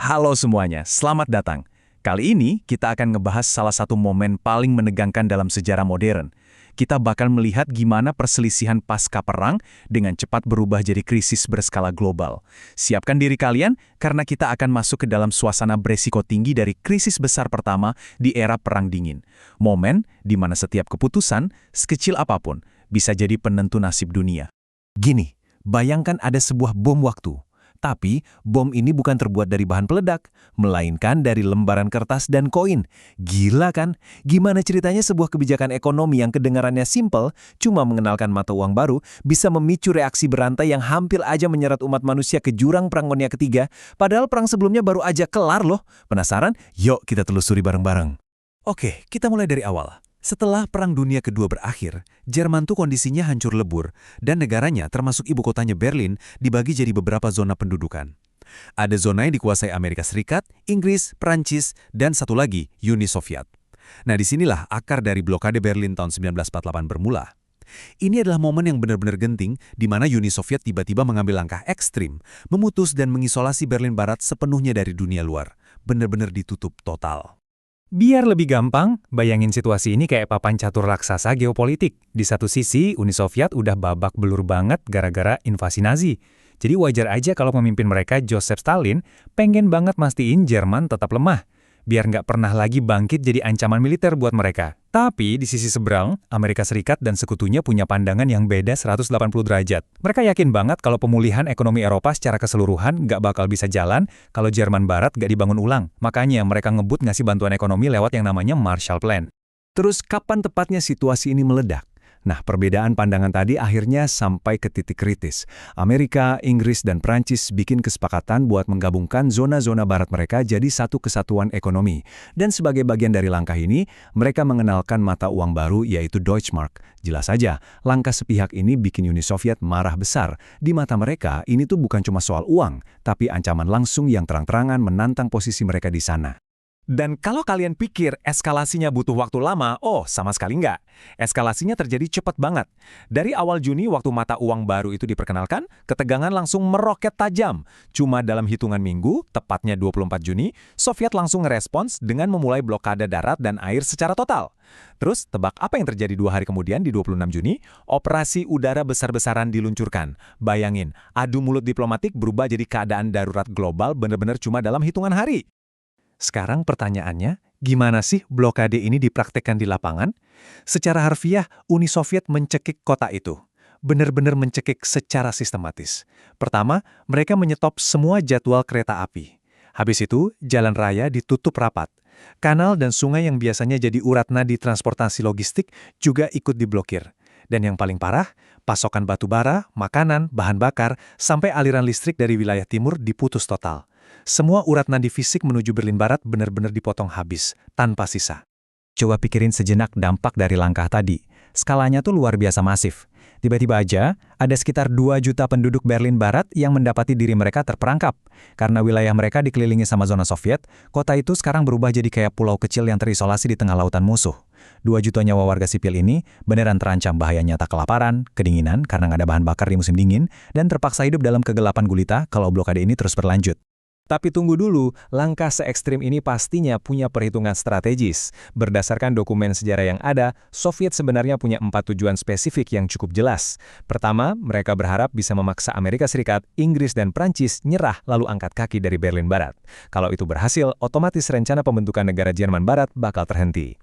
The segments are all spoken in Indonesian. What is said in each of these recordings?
Halo semuanya, selamat datang. Kali ini kita akan ngebahas salah satu momen paling menegangkan dalam sejarah modern. Kita bakal melihat gimana perselisihan pasca perang dengan cepat berubah jadi krisis berskala global. Siapkan diri kalian karena kita akan masuk ke dalam suasana beresiko tinggi dari krisis besar pertama di era Perang Dingin. Momen di mana setiap keputusan, sekecil apapun, bisa jadi penentu nasib dunia. Gini, bayangkan ada sebuah bom waktu. Tapi, bom ini bukan terbuat dari bahan peledak, melainkan dari lembaran kertas dan koin. Gila kan? Gimana ceritanya sebuah kebijakan ekonomi yang kedengarannya simpel, cuma mengenalkan mata uang baru, bisa memicu reaksi berantai yang hampir aja menyeret umat manusia ke jurang Perang Dunia Ketiga, padahal perang sebelumnya baru aja kelar loh. Penasaran? Yuk kita telusuri bareng-bareng. Oke, kita mulai dari awal. Setelah Perang Dunia Kedua berakhir, Jerman tuh kondisinya hancur lebur, dan negaranya termasuk ibu kotanya Berlin dibagi jadi beberapa zona pendudukan. Ada zona yang dikuasai Amerika Serikat, Inggris, Prancis, dan satu lagi, Uni Soviet. Nah disinilah akar dari blokade Berlin tahun 1948 bermula. Ini adalah momen yang benar-benar genting di mana Uni Soviet tiba-tiba mengambil langkah ekstrim, memutus dan mengisolasi Berlin Barat sepenuhnya dari dunia luar. Benar-benar ditutup total. Biar lebih gampang, bayangin situasi ini kayak papan catur raksasa geopolitik. Di satu sisi, Uni Soviet udah babak belur banget gara-gara invasi Nazi. Jadi wajar aja kalau pemimpin mereka, Joseph Stalin, pengen banget mastiin Jerman tetap lemah. Biar nggak pernah lagi bangkit jadi ancaman militer buat mereka. Tapi di sisi seberang, Amerika Serikat dan sekutunya punya pandangan yang beda 180 derajat. Mereka yakin banget kalau pemulihan ekonomi Eropa secara keseluruhan nggak bakal bisa jalan kalau Jerman Barat nggak dibangun ulang. Makanya mereka ngebut ngasih bantuan ekonomi lewat yang namanya Marshall Plan. Terus kapan tepatnya situasi ini meledak? Nah, perbedaan pandangan tadi akhirnya sampai ke titik kritis. Amerika, Inggris, dan Prancis bikin kesepakatan buat menggabungkan zona-zona barat mereka jadi satu kesatuan ekonomi. Dan sebagai bagian dari langkah ini, mereka mengenalkan mata uang baru yaitu Deutschmark. Jelas saja, langkah sepihak ini bikin Uni Soviet marah besar. Di mata mereka, ini tuh bukan cuma soal uang, tapi ancaman langsung yang terang-terangan menantang posisi mereka di sana. Dan kalau kalian pikir eskalasinya butuh waktu lama, oh sama sekali nggak. Eskalasinya terjadi cepat banget. Dari awal Juni waktu mata uang baru itu diperkenalkan, ketegangan langsung meroket tajam. Cuma dalam hitungan minggu, tepatnya 24 Juni, Soviet langsung ngerespons dengan memulai blokade darat dan air secara total. Terus, tebak apa yang terjadi 2 hari kemudian di 26 Juni? Operasi udara besar-besaran diluncurkan. Bayangin, adu mulut diplomatik berubah jadi keadaan darurat global benar-benar cuma dalam hitungan hari. Sekarang pertanyaannya, gimana sih blokade ini dipraktekkan di lapangan? Secara harfiah, Uni Soviet mencekik kota itu. Benar-benar mencekik secara sistematis. Pertama, mereka menyetop semua jadwal kereta api. Habis itu, jalan raya ditutup rapat. Kanal dan sungai yang biasanya jadi urat nadi transportasi logistik juga ikut diblokir. Dan yang paling parah, pasokan batu bara, makanan, bahan bakar, sampai aliran listrik dari wilayah timur diputus total. Semua urat nadi fisik menuju Berlin Barat benar-benar dipotong habis, tanpa sisa. Coba pikirin sejenak dampak dari langkah tadi. Skalanya tuh luar biasa masif. Tiba-tiba aja, ada sekitar 2 juta penduduk Berlin Barat yang mendapati diri mereka terperangkap. Karena wilayah mereka dikelilingi sama zona Soviet, kota itu sekarang berubah jadi kayak pulau kecil yang terisolasi di tengah lautan musuh. 2 juta nyawa warga sipil ini beneran terancam bahaya nyata kelaparan, kedinginan karena nggak ada bahan bakar di musim dingin, dan terpaksa hidup dalam kegelapan gulita kalau blokade ini terus berlanjut. Tapi tunggu dulu, langkah se-ekstrim ini pastinya punya perhitungan strategis. Berdasarkan dokumen sejarah yang ada, Soviet sebenarnya punya 4 tujuan spesifik yang cukup jelas. Pertama, mereka berharap bisa memaksa Amerika Serikat, Inggris, dan Prancis nyerah lalu angkat kaki dari Berlin Barat. Kalau itu berhasil, otomatis rencana pembentukan negara Jerman Barat bakal terhenti.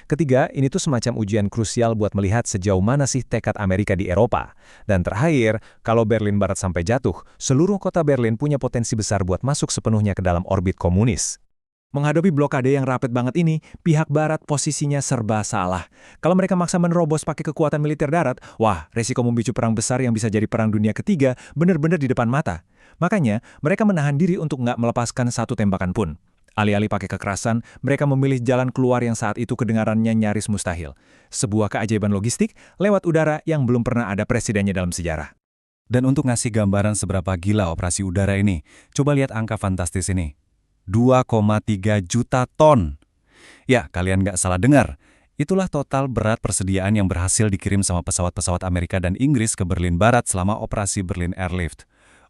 Ketiga, ini tuh semacam ujian krusial buat melihat sejauh mana sih tekad Amerika di Eropa. Dan terakhir, kalau Berlin Barat sampai jatuh, seluruh kota Berlin punya potensi besar buat masuk sepenuhnya ke dalam orbit komunis. Menghadapi blokade yang rapet banget ini, pihak Barat posisinya serba salah. Kalau mereka maksa menerobos pakai kekuatan militer darat, wah, resiko memicu perang besar yang bisa jadi Perang Dunia Ketiga benar-benar di depan mata. Makanya, mereka menahan diri untuk nggak melepaskan satu tembakan pun. Alih-alih pakai kekerasan, mereka memilih jalan keluar yang saat itu kedengarannya nyaris mustahil. Sebuah keajaiban logistik lewat udara yang belum pernah ada presidennya dalam sejarah. Dan untuk ngasih gambaran seberapa gila operasi udara ini, coba lihat angka fantastis ini. 2,3 juta ton. Ya, kalian nggak salah dengar. Itulah total berat persediaan yang berhasil dikirim sama pesawat-pesawat Amerika dan Inggris ke Berlin Barat selama operasi Berlin Airlift.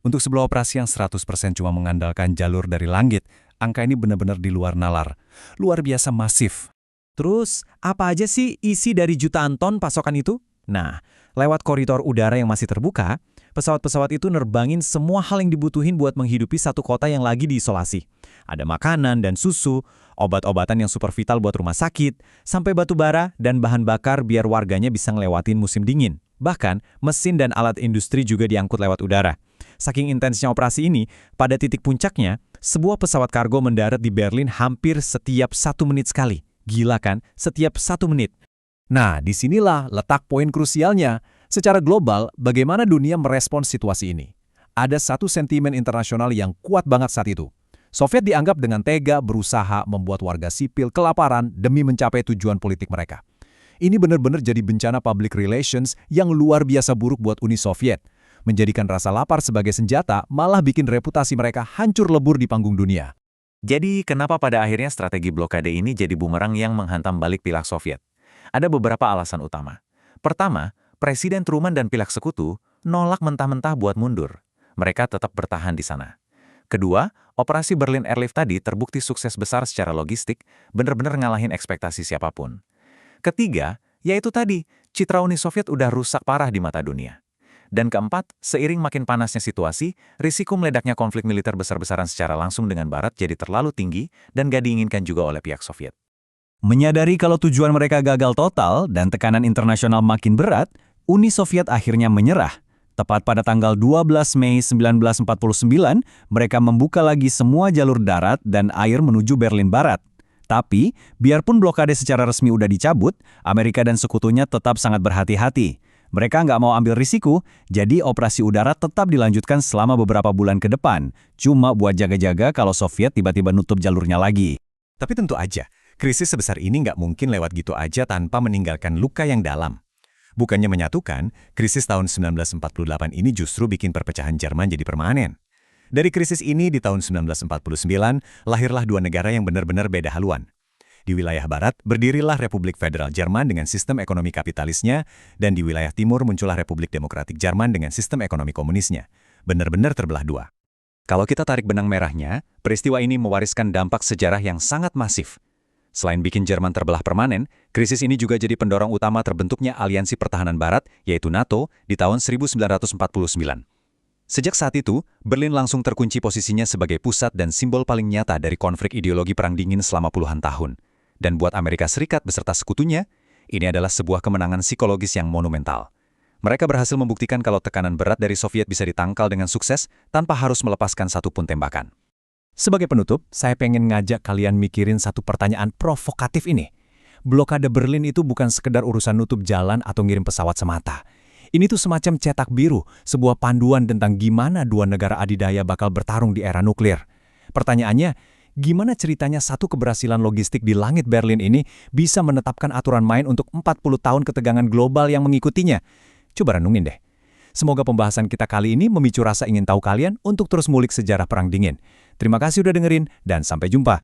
Untuk sebuah operasi yang 100% cuma mengandalkan jalur dari langit, Angka ini benar-benar di luar nalar. Luar biasa masif. Terus, apa aja sih isi dari jutaan ton pasokan itu? Nah, lewat koridor udara yang masih terbuka, pesawat-pesawat itu nerbangin semua hal yang dibutuhin buat menghidupi satu kota yang lagi diisolasi. Ada makanan dan susu, obat-obatan yang super vital buat rumah sakit, sampai batu bara dan bahan bakar biar warganya bisa ngelewatin musim dingin. Bahkan, mesin dan alat industri juga diangkut lewat udara. Saking intensnya operasi ini, pada titik puncaknya, sebuah pesawat kargo mendarat di Berlin hampir setiap 1 menit sekali. Gila kan? Setiap 1 menit. Nah, disinilah letak poin krusialnya. Secara global, bagaimana dunia merespons situasi ini? Ada satu sentimen internasional yang kuat banget saat itu. Soviet dianggap dengan tega berusaha membuat warga sipil kelaparan demi mencapai tujuan politik mereka. Ini benar-benar jadi bencana public relations yang luar biasa buruk buat Uni Soviet. Menjadikan rasa lapar sebagai senjata malah bikin reputasi mereka hancur lebur di panggung dunia. Jadi, kenapa pada akhirnya strategi blokade ini jadi bumerang yang menghantam balik pihak Soviet? Ada beberapa alasan utama. Pertama, Presiden Truman dan pihak sekutu nolak mentah-mentah buat mundur. Mereka tetap bertahan di sana. Kedua, operasi Berlin Airlift tadi terbukti sukses besar secara logistik, benar-benar ngalahin ekspektasi siapapun. Ketiga, yaitu tadi, citra Uni Soviet udah rusak parah di mata dunia. Dan keempat, seiring makin panasnya situasi, risiko meledaknya konflik militer besar-besaran secara langsung dengan Barat jadi terlalu tinggi dan gak diinginkan juga oleh pihak Soviet. Menyadari kalau tujuan mereka gagal total dan tekanan internasional makin berat, Uni Soviet akhirnya menyerah. Tepat pada tanggal 12 Mei 1949, mereka membuka lagi semua jalur darat dan air menuju Berlin Barat. Tapi, biarpun blokade secara resmi udah dicabut, Amerika dan sekutunya tetap sangat berhati-hati. Mereka nggak mau ambil risiko, jadi operasi udara tetap dilanjutkan selama beberapa bulan ke depan, cuma buat jaga-jaga kalau Soviet tiba-tiba nutup jalurnya lagi. Tapi tentu aja, krisis sebesar ini nggak mungkin lewat gitu aja tanpa meninggalkan luka yang dalam. Bukannya menyatukan, krisis tahun 1948 ini justru bikin perpecahan Jerman jadi permanen. Dari krisis ini di tahun 1949, lahirlah dua negara yang benar-benar beda haluan. Di wilayah barat, berdirilah Republik Federal Jerman dengan sistem ekonomi kapitalisnya, dan di wilayah timur muncullah Republik Demokratik Jerman dengan sistem ekonomi komunisnya. Benar-benar terbelah dua. Kalau kita tarik benang merahnya, peristiwa ini mewariskan dampak sejarah yang sangat masif. Selain bikin Jerman terbelah permanen, krisis ini juga jadi pendorong utama terbentuknya Aliansi Pertahanan Barat, yaitu NATO, di tahun 1949. Sejak saat itu, Berlin langsung terkunci posisinya sebagai pusat dan simbol paling nyata dari konflik ideologi Perang Dingin selama puluhan tahun. Dan buat Amerika Serikat beserta sekutunya, ini adalah sebuah kemenangan psikologis yang monumental. Mereka berhasil membuktikan kalau tekanan berat dari Soviet bisa ditangkal dengan sukses tanpa harus melepaskan satu pun tembakan. Sebagai penutup, saya pengen ngajak kalian mikirin satu pertanyaan provokatif ini. Blokade Berlin itu bukan sekedar urusan nutup jalan atau ngirim pesawat semata. Ini tuh semacam cetak biru, sebuah panduan tentang gimana dua negara adidaya bakal bertarung di era nuklir. Pertanyaannya, gimana ceritanya satu keberhasilan logistik di langit Berlin ini bisa menetapkan aturan main untuk 40 tahun ketegangan global yang mengikutinya? Coba renungin deh. Semoga pembahasan kita kali ini memicu rasa ingin tahu kalian untuk terus ngulik sejarah Perang Dingin. Terima kasih udah dengerin, dan sampai jumpa.